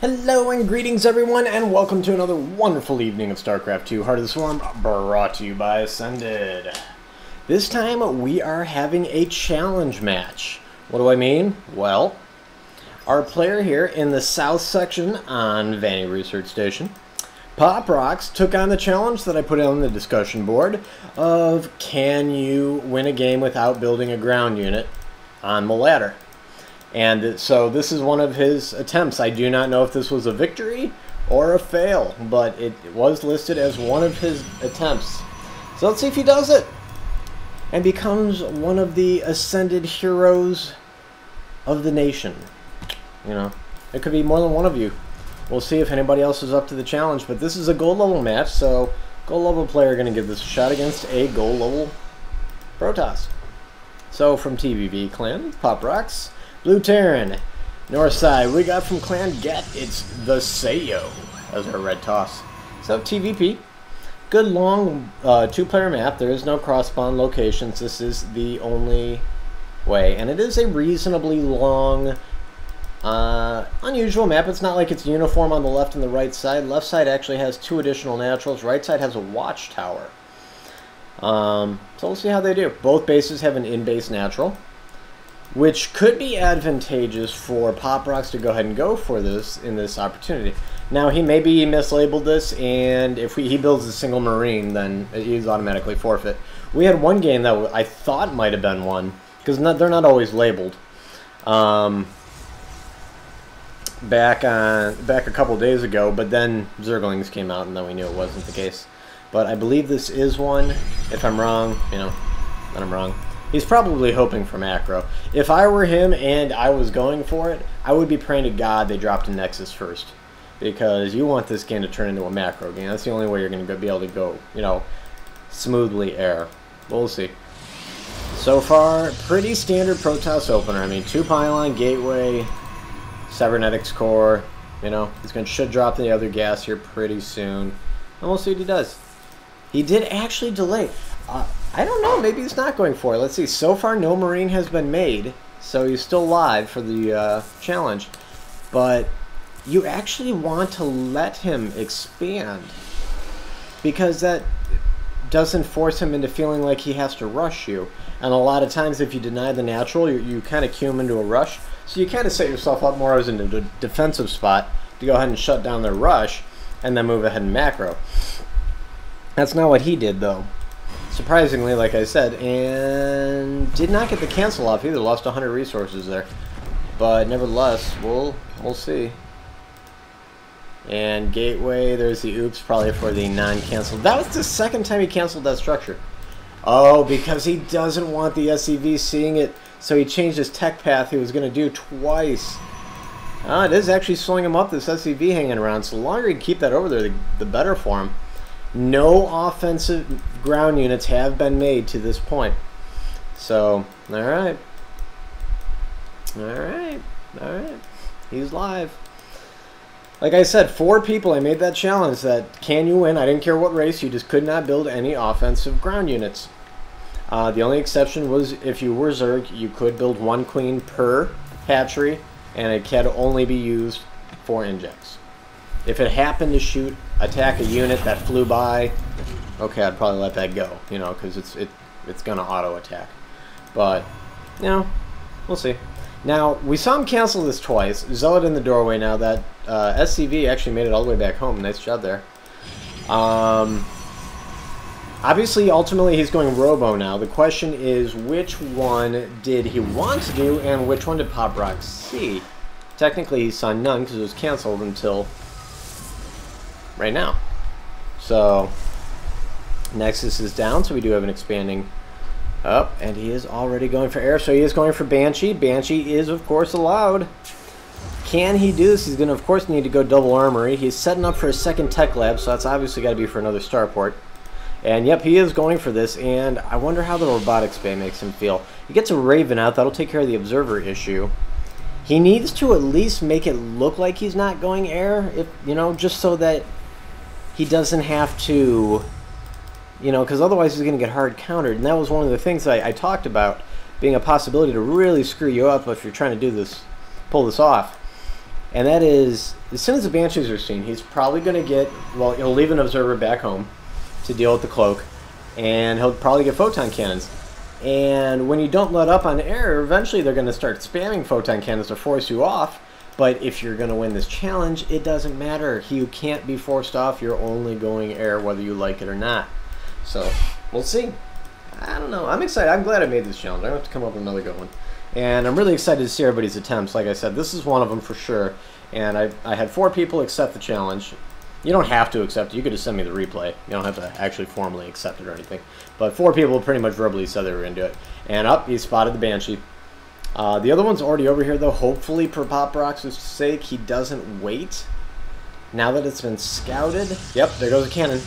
Hello and greetings everyone, and welcome to another wonderful evening of StarCraft 2 Heart of the Swarm, brought to you by Ascended. This time we are having a challenge match. What do I mean? Well, our player here in the south section on Vanny Research Station, PopRocks, took on the challenge that I put on the discussion board of can you win a game without building a ground unit on the ladder. And so this is one of his attempts. I do not know if this was a victory or a fail, but it was listed as one of his attempts. So let's see if he does it and becomes one of the ascended heroes of the nation. You know, it could be more than one of you. We'll see if anybody else is up to the challenge, but this is a gold level match, so gold level player going to give this a shot against a gold level Protoss. So from TvP clan, PopRocks. Blue Terran, north side, we got from Clan Get, it's the Sayo as our red toss. So TvP, good long two-player map. There is no cross-spawn locations. This is the only way, and it is a reasonably long, unusual map. It's not like it's uniform on the left and the right side. Left side actually has 2 additional naturals. Right side has a watchtower. So we'll see how they do. Both bases have an in-base natural, which could be advantageous for PopRocks to go ahead and go for this in this opportunity. Now, he maybe mislabeled this, and if he builds a single Marine, then he's automatically forfeit. We had one game that I thought might have been one, because they're not always labeled. Back a couple days ago, but then Zerglings came out, and then we knew it wasn't the case. But I believe this is one. If I'm wrong, you know, then I'm wrong. He's probably hoping for macro. If I were him and I was going for it, I would be praying to God they dropped a Nexus first. Because you want this game to turn into a macro game. That's the only way you're going to be able to go, you know, smoothly air. We'll see. So far, pretty standard Protoss opener. I mean, 2 pylon, gateway, cybernetics core. You know, should drop the other gas here pretty soon. And we'll see what he does. He did actually delay. I don't know, maybe he's not going for it. Let's see, so far no Marine has been made, so he's still live for the challenge. But you actually want to let him expand, because that doesn't force him into feeling like he has to rush you. And a lot of times if you deny the natural, you kind of cue him into a rush. So you kind of set yourself up more as in a defensive spot to go ahead and shut down their rush, and then move ahead and macro. That's not what he did, though. Surprisingly, like I said, and did not get the cancel off either. Lost 100 resources there, but nevertheless, we'll see. And gateway, there's the oops, probably for the non-cancel. That was the second time he canceled that structure. Oh, because he doesn't want the SCV seeing it, so he changed his tech path. He was going to do twice. It is actually slowing him up. This SCV hanging around. So the longer he can keep that over there, the better for him. No offensive ground units have been made to this point. So, alright. Alright. Alright. He's live. Like I said, 4 people, I made that challenge that can you win? I didn't care what race, you just could not build any offensive ground units. The only exception was if you were Zerg, you could build 1 queen per hatchery, and it can only be used for injects. If it happened to attack a unit that flew by, okay, I'd probably let that go, you know, because it's gonna auto attack. But, you know, we'll see. Now, we saw him cancel this twice. Zealot in the doorway now. That SCV actually made it all the way back home. Nice job there. Obviously, ultimately, he's going Robo now. The question is, which one did he want to do, and which one did PopRocks see? Technically, he saw none because it was canceled until right now. So Nexus is down, so we do have an expanding up, and he is already going for air, so he is going for Banshee. Banshee is, of course, allowed. Can he do this? He's going to, of course, need to go double armory. He's setting up for a second tech lab, so that's obviously got to be for another starport. And yep, he is going for this, and I wonder how the robotics bay makes him feel. He gets a Raven out. That'll take care of the observer issue. He needs to at least make it look like he's not going air, if you know, just so that he doesn't have to, you know, because otherwise he's going to get hard countered. And that was one of the things I talked about, being a possibility to really screw you up if you're trying to do this, pull this off. And that is, as soon as the Banshees are seen, he's probably going to get, well, he'll leave an observer back home to deal with the cloak, and he'll probably get photon cannons. And when you don't let up on air, eventually they're going to start spamming photon cannons to force you off. But if you're going to win this challenge, it doesn't matter. You can't be forced off. You're only going air whether you like it or not. So, we'll see. I don't know. I'm excited. I'm glad I made this challenge. I have to come up with another good one. And I'm really excited to see everybody's attempts. Like I said, this is one of them for sure. And I had 4 people accept the challenge. You don't have to accept it. You could just send me the replay. You don't have to actually formally accept it or anything. But 4 people pretty much verbally said they were going to do it. And up, he spotted the Banshee. The other one's already over here, though. Hopefully, for PopRocks' sake, he doesn't wait. Now that it's been scouted. Yep, there goes a cannon.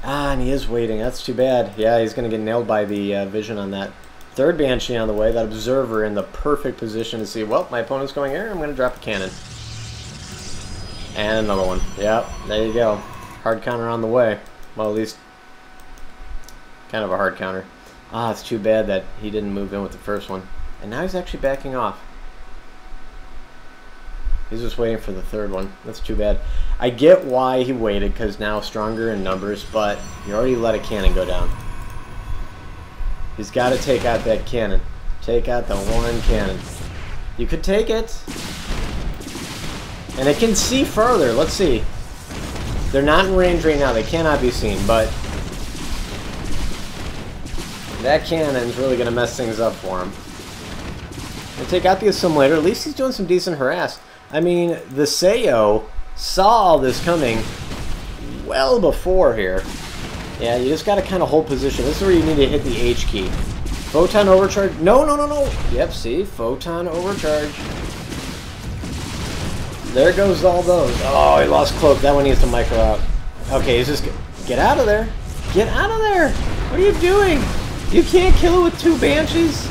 Ah, and he is waiting. That's too bad. Yeah, he's going to get nailed by the vision on that. 3rd Banshee on the way. That observer in the perfect position to see, well, my opponent's going air. I'm going to drop a cannon. And another one. Yep, there you go. Hard counter on the way. Well, at least kind of a hard counter. Ah, it's too bad that he didn't move in with the first one. And now he's actually backing off. He's just waiting for the 3rd one. That's too bad. I get why he waited, because now stronger in numbers, but you already let a cannon go down. He's got to take out that cannon. Take out the 1 cannon. You could take it. And it can see further. Let's see. They're not in range right now. They cannot be seen, but that cannon's really going to mess things up for him. And take out the assimilator. At least he's doing some decent harass. I mean, the Sayo saw all this coming well before here. Yeah, you just got to kind of hold position. This is where you need to hit the H key. Photon overcharge. No, no, no, no. Yep, see? Photon overcharge. There goes all those. Oh, he lost cloak. That one needs to micro out. Okay, he's just... Get out of there. Get out of there. What are you doing? You can't kill it with 2 Banshees?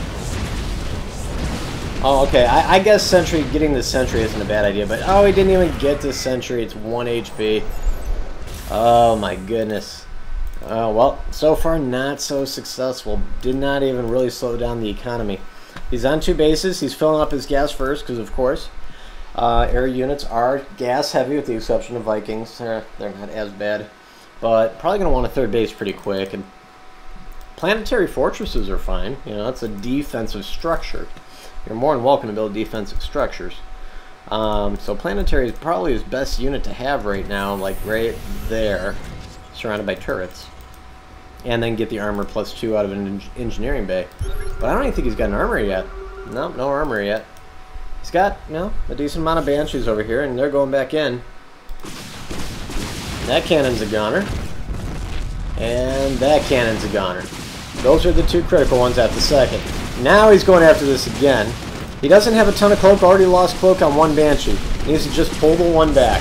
Oh, okay. I guess Sentry, getting the Sentry isn't a bad idea, but oh, he didn't even get the Sentry. It's 1 HP. Oh, my goodness. Oh, well, so far not so successful. Did not even really slow down the economy. He's on 2 bases. He's filling up his gas first, because, of course, air units are gas heavy, with the exception of Vikings. They're not as bad. But probably going to want a 3rd base pretty quick. And planetary fortresses are fine. You know, that's a defensive structure. You're more than welcome to build defensive structures. So planetary is probably his best unit to have right now, like right there, surrounded by turrets. And then get the armor +2 out of an engineering bay. But I don't even think he's got an armor yet. Nope, no armor yet. He's got, you know, a decent amount of Banshees over here, and they're going back in. That cannon's a goner. And that cannon's a goner. Those are the 2 critical ones at the 2nd. Now he's going after this again. He doesn't have a ton of cloak, already lost cloak on 1 Banshee. He needs to just pull the 1 back.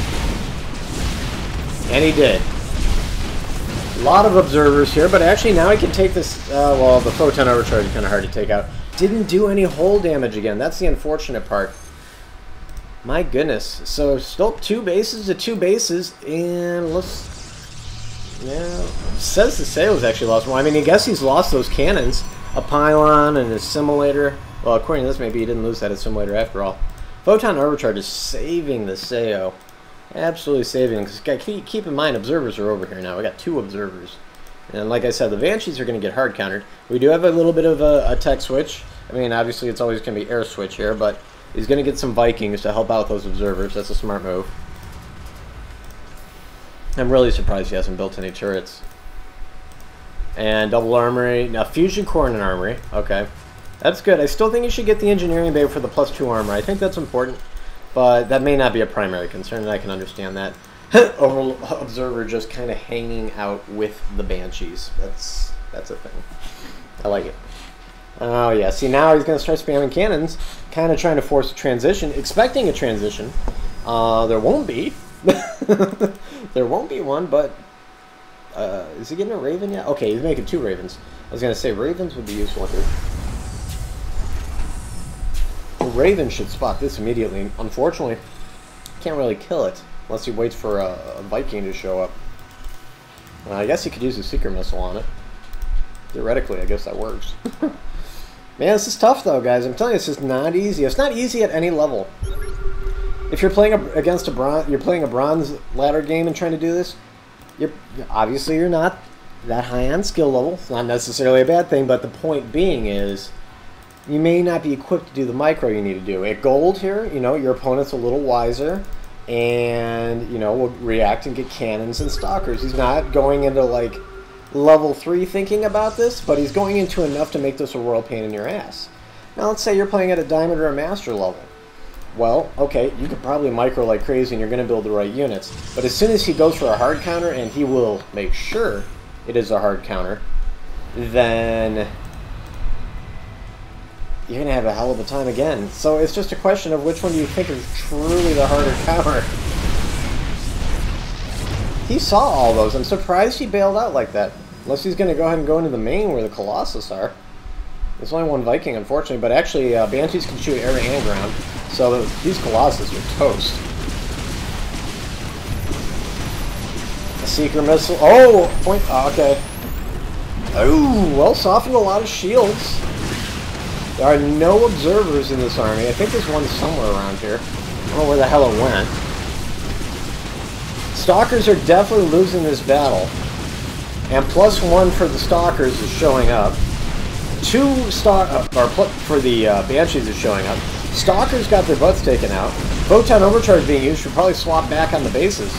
And he did. A lot of observers here, but actually now he can take this, well, the photon overcharge is kind of hard to take out. Didn't do any hull damage again. That's the unfortunate part. My goodness. So still 2 bases to 2 bases, and let's... Yeah, it says the Sayo's actually lost one. I mean, I guess he's lost those cannons. A pylon and an assimilator. Well, according to this, maybe he didn't lose that assimilator after all. Photon overcharge is saving the Sayo. Absolutely saving him. Because keep in mind, observers are over here now. We got 2 observers. And like I said, the Banshees are going to get hard countered. We do have a little bit of a tech switch. I mean, obviously it's always going to be air switch here, but he's going to get some Vikings to help out those observers. That's a smart move. I'm really surprised he hasn't built any turrets. And double armory. Now, fusion core and an armory. Okay. That's good. I still think you should get the engineering bay for the +2 armor. I think that's important. But that may not be a primary concern, and I can understand that. Observer just kind of hanging out with the Banshees. That's a thing. I like it. Oh, yeah. See, now he's going to start spamming cannons, kind of trying to force a transition, expecting a transition. There won't be. There won't be one, but is he getting a Raven yet? Okay, he's making 2 Ravens. I was going to say Ravens would be useful here. The Raven should spot this immediately. Unfortunately, can't really kill it unless he waits for a Viking to show up. I guess he could use a Seeker Missile on it. Theoretically, I guess that works. Man, this is tough though, guys. I'm telling you, this is not easy. It's not easy at any level. If you're playing against a bronze, you're playing a bronze ladder game and trying to do this, obviously you're not that high on skill level. It's not necessarily a bad thing, but the point being is you may not be equipped to do the micro you need to do. At gold here, you know, your opponent's a little wiser and, you know, will react and get cannons and stalkers. He's not going into, like, level 3 thinking about this, but he's going into enough to make this a royal pain in your ass. Now, let's say you're playing at a diamond or a master level. Well, okay, you could probably micro like crazy and you're going to build the right units. But as soon as he goes for a hard counter, and he will make sure it is a hard counter, then you're going to have a hell of a time again. So it's just a question of which one do you think is truly the harder counter. He saw all those. I'm surprised he bailed out like that. Unless he's going to go ahead and go into the main where the Colossus are. There's only one Viking, unfortunately, but actually Banshees can shoot air and ground. So these Colossus are toast. A Seeker Missile. Oh! Point. Oh, okay. Oh, well, softened a lot of shields. There are no observers in this army. I think there's one somewhere around here. I don't know where the hell it went. Stalkers are definitely losing this battle. And +1 for the Stalkers is showing up. For the Banshees is showing up. Stalkers got their butts taken out. Photon Overcharge being used should probably swap back on the bases.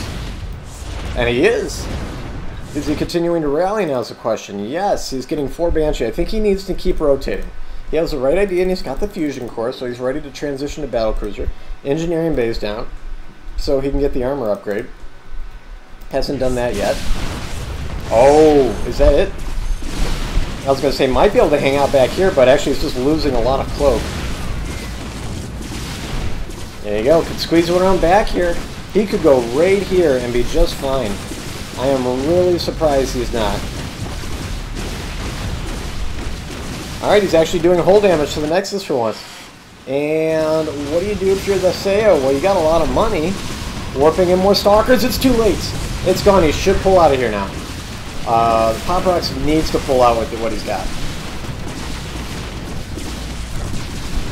And he is. Is he continuing to rally now is the question. Yes, he's getting 4 Banshee. I think he needs to keep rotating. He has the right idea and he's got the fusion core, so he's ready to transition to Battlecruiser. Engineering base down, so he can get the armor upgrade. Hasn't done that yet. Oh, is that it? I was going to say, might be able to hang out back here, but actually he's just losing a lot of cloak. There you go. Could squeeze it around back here. He could go right here and be just fine. I am really surprised he's not. Alright, he's actually doing hull damage to the Nexus for once. And what do you do if you're the Sao? Well, you got a lot of money. Warping in more Stalkers, it's too late. It's gone. He should pull out of here now. PopRocks needs to pull out with what he's got.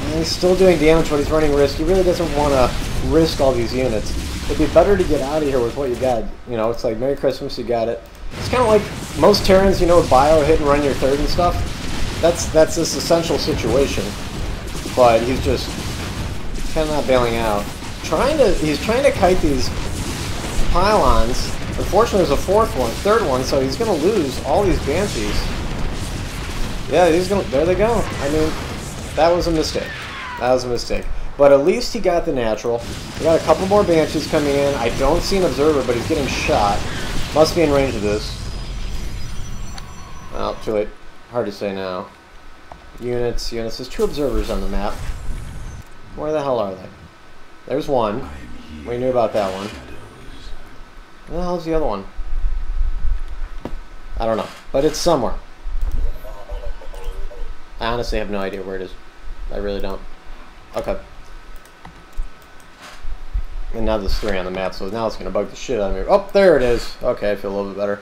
And he's still doing damage, but he's running risk. He really doesn't want to risk all these units. It'd be better to get out of here with what you got. You know, it's like Merry Christmas, you got it. It's kind of like most Terrans, you know, with bio hit and run your third and stuff. That's this essential situation. But he's just kind of not bailing out. He's trying to kite these pylons. Unfortunately, there's a third one, so he's going to lose all these Banshees. Yeah, there they go. I mean, that was a mistake. That was a mistake. But at least he got the natural. We got a couple more Banshees coming in. I don't see an observer, but he's getting shot. Must be in range of this. Well, too late. Hard to say now. Units. There's 2 observers on the map. Where the hell are they? There's one. We knew about that one. Where the hell's the other one? I don't know. But it's somewhere. I honestly have no idea where it is. I really don't. Okay. And now there's 3 on the map, so now it's going to bug the shit out of me. Oh, there it is. Okay, I feel a little bit better.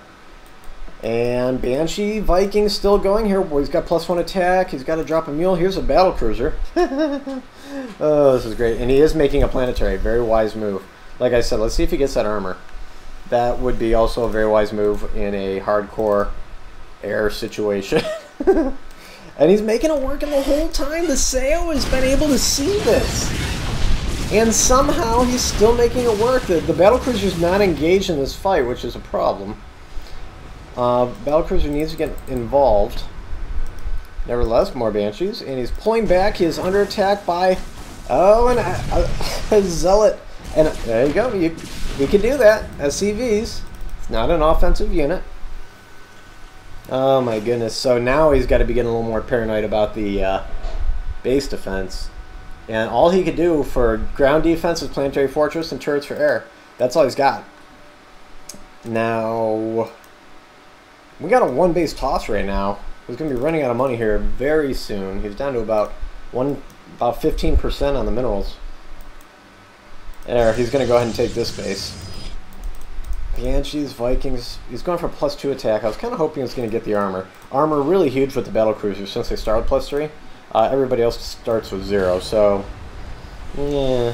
And Banshee Viking still going here. Boy, he's got +1 attack. He's got to drop a mule. Here's a Battlecruiser. Oh, this is great. And he is making a planetary. Very wise move. Like I said, let's see if he gets that armor. That would be also a very wise move in a hardcore air situation. And he's making it work, and the whole time the Sao has been able to see this. And somehow he's still making it work. The Battlecruiser's not engaged in this fight, which is a problem. Battlecruiser needs to get involved. Nevertheless, more Banshees, and he's pulling back. He is under attack by, a Zealot. And there you go. You can do that. SCVs. It's not an offensive unit. Oh my goodness. So now he's got to be getting a little more paranoid about the base defense. And all he could do for ground defense is Planetary Fortress and turrets for air. That's all he's got. Now, we got a 1 base toss right now. He's going to be running out of money here very soon. He's down to about 15% on the minerals. There, he's going to go ahead and take this base. Banshees, Vikings. He's going for +2 attack. I was kind of hoping he was going to get the armor. Armor really huge with the Battlecruisers since they start with +3. Everybody else starts with 0, so yeah.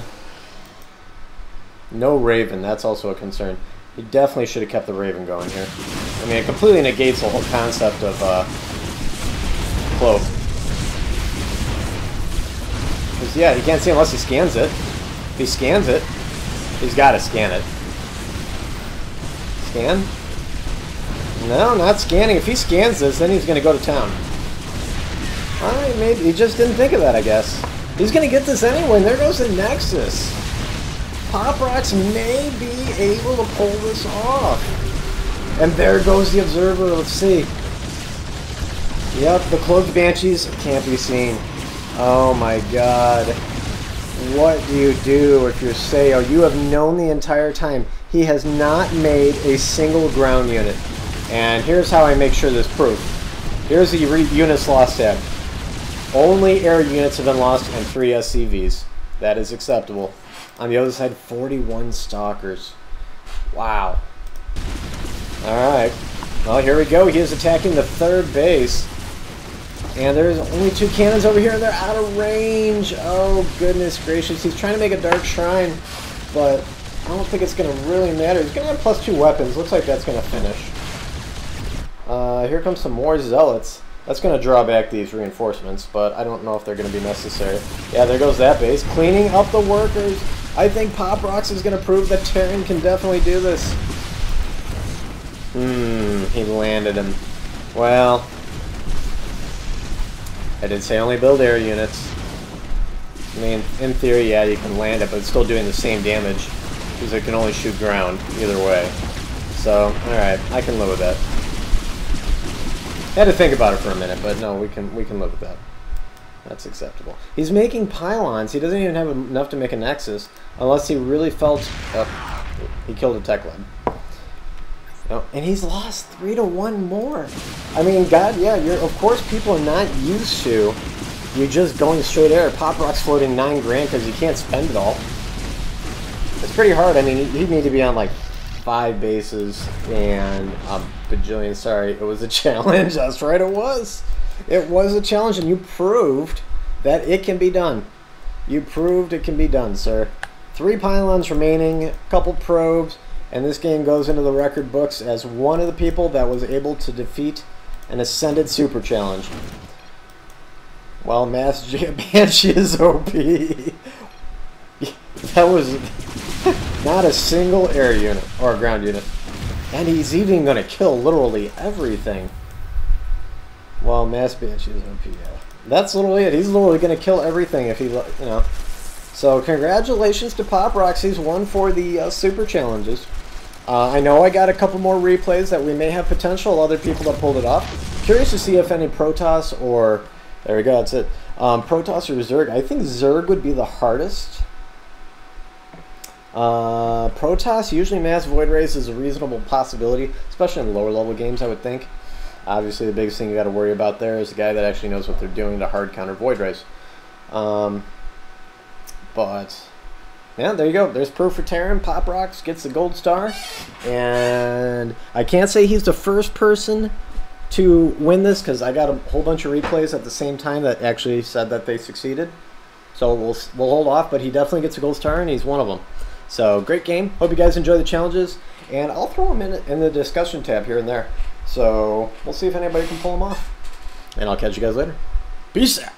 No Raven. That's also a concern. He definitely should have kept the Raven going here. I mean, it completely negates the whole concept of Cloak. Because, yeah, he can't see unless he scans it. If he scans it, he's got to scan it. Scan? No, not scanning. If he scans this, then he's going to go to town. Alright, maybe. He just didn't think of that, I guess. He's going to get this anyway, and there goes the Nexus. PopRocks may be able to pull this off. And there goes the Observer. Let's see. Yep, the Cloaked Banshees can't be seen. Oh my god. What do you do if you're Sayo? You have known the entire time. He has not made a single ground unit. And here's how I make sure this proof. Here's the units lost tab. Only air units have been lost and 3 SCVs. That is acceptable. On the other side, 41 Stalkers. Wow. Alright. Well, here we go. He is attacking the 3rd base. And there's only 2 cannons over here, and they're out of range. Oh, goodness gracious. He's trying to make a Dark Shrine, but I don't think it's going to really matter. He's going to have +2 weapons. Looks like that's going to finish. Here comes some more Zealots. That's going to draw back these reinforcements, but I don't know if they're going to be necessary. Yeah, there goes that base. Cleaning up the workers. I think PopRocks is going to prove that Terran can definitely do this. He landed him. Well, I did say only build air units. I mean, in theory, yeah, you can land it, but it's still doing the same damage because it can only shoot ground either way. So, alright, I can live with that. Had to think about it for a minute, but no, we can live with that. That's acceptable. He's making pylons. He doesn't even have enough to make a Nexus, unless he really felt... Oh, he killed a tech lab. No, and he's lost 3 to 1 more. I mean, God, yeah, of course people are not used to you just going straight air. PopRocks floating 9 grand because you can't spend it all. It's pretty hard. I mean, he'd need to be on like 5 bases and a bajillion. Sorry, it was a challenge. That's right, it was. It was a challenge, and you proved that it can be done. You proved it can be done, sir. 3 pylons remaining, a couple probes. And this game goes into the record books as one of the people that was able to defeat an Ascended Super Challenge. Well, Mass Banshee is OP. That was not a single air unit or ground unit. And he's even going to kill literally everything. Well, Mass Banshee is OP, yeah. That's literally it. He's literally going to kill everything if he, you know. So congratulations to PopRocks. He's won for the Super Challenges. I know I got a couple more replays that we may have potential other people that pulled it off. Curious to see if any Protoss or... There we go, that's it. Protoss or Zerg. I think Zerg would be the hardest. Protoss, usually Mass Void Rays is a reasonable possibility, especially in lower level games, I would think. Obviously the biggest thing you got to worry about there is the guy that actually knows what they're doing to hard counter Void Rays. But... yeah, there you go. There's proof for Terran. PopRocks gets the gold star. And I can't say he's the first person to win this because I got a whole bunch of replays at the same time that actually said that they succeeded. So we'll hold off, but he definitely gets a gold star, and he's one of them. So great game. Hope you guys enjoy the challenges. And I'll throw them in the discussion tab here and there. So we'll see if anybody can pull them off. And I'll catch you guys later. Peace out.